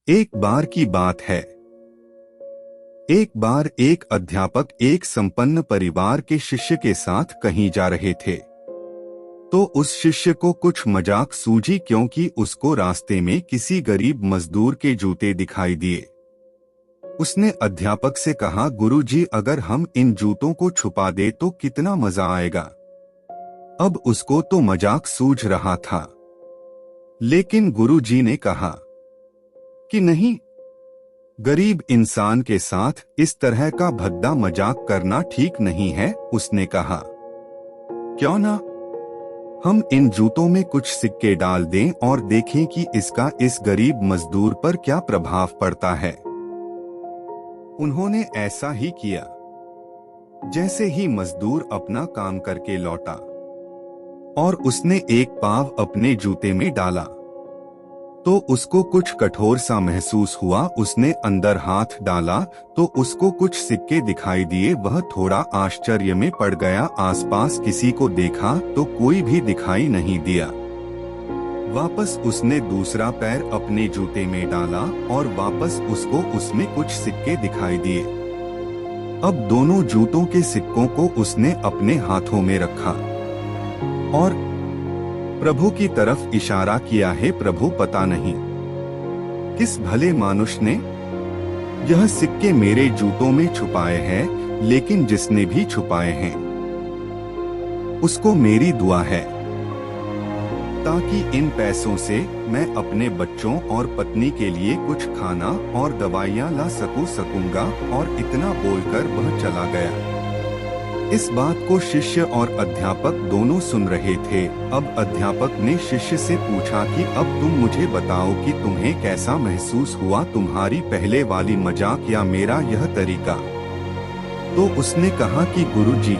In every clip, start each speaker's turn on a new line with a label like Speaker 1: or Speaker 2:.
Speaker 1: एक बार की बात है। एक बार एक अध्यापक एक संपन्न परिवार के शिष्य के साथ कहीं जा रहे थे। तो उस शिष्य को कुछ मजाक सूझी, क्योंकि उसको रास्ते में किसी गरीब मजदूर के जूते दिखाई दिए। उसने अध्यापक से कहा, गुरुजी, अगर हम इन जूतों को छुपा दे तो कितना मजा आएगा। अब उसको तो मजाक सूझ रहा था, लेकिन गुरुजी ने कहा कि नहीं, गरीब इंसान के साथ इस तरह का भद्दा मजाक करना ठीक नहीं है। उसने कहा, क्यों ना हम इन जूतों में कुछ सिक्के डाल दें और देखें कि इसका इस गरीब मजदूर पर क्या प्रभाव पड़ता है। उन्होंने ऐसा ही किया। जैसे ही मजदूर अपना काम करके लौटा और उसने एक पाव अपने जूते में डाला तो उसको कुछ कठोर सा महसूस हुआ। उसने अंदर हाथ डाला तो उसको कुछ सिक्के दिखाई दिए। वह थोड़ा आश्चर्य में पड़ गया। आसपास किसी को देखा तो कोई भी दिखाई नहीं दिया। वापस उसने दूसरा पैर अपने जूते में डाला और वापस उसको उसमें कुछ सिक्के दिखाई दिए। अब दोनों जूतों के सिक्कों को उसने अपने हाथों में रखा और प्रभु की तरफ इशारा किया है। प्रभु, पता नहीं किस भले मानुष ने यह सिक्के मेरे जूतों में छुपाए हैं, लेकिन जिसने भी छुपाए हैं उसको मेरी दुआ है, ताकि इन पैसों से मैं अपने बच्चों और पत्नी के लिए कुछ खाना और दवाइयाँ ला सकूंगा। और इतना बोलकर वह चला गया। इस बात को शिष्य और अध्यापक दोनों सुन रहे थे। अब अध्यापक ने शिष्य से पूछा कि अब तुम मुझे बताओ कि तुम्हें कैसा महसूस हुआ, तुम्हारी पहले वाली मजाक या मेरा यह तरीका। तो उसने कहा कि गुरुजी,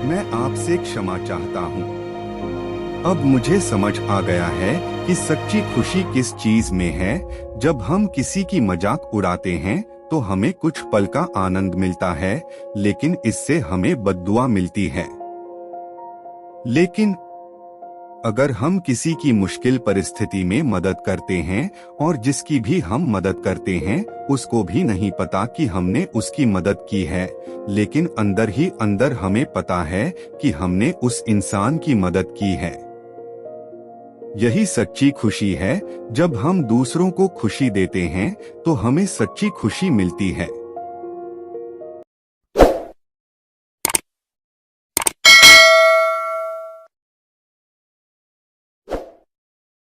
Speaker 1: मैं आपसे क्षमा चाहता हूँ। अब मुझे समझ आ गया है कि सच्ची खुशी किस चीज में है। जब हम किसी की मजाक उड़ाते हैं तो हमें कुछ पल का आनंद मिलता है, लेकिन इससे हमें बद्दुआ मिलती है। लेकिन अगर हम किसी की मुश्किल परिस्थिति में मदद करते हैं और जिसकी भी हम मदद करते हैं उसको भी नहीं पता कि हमने उसकी मदद की है, लेकिन अंदर ही अंदर हमें पता है कि हमने उस इंसान की मदद की है। यही सच्ची खुशी है। जब हम दूसरों को खुशी देते हैं तो हमें सच्ची खुशी मिलती है।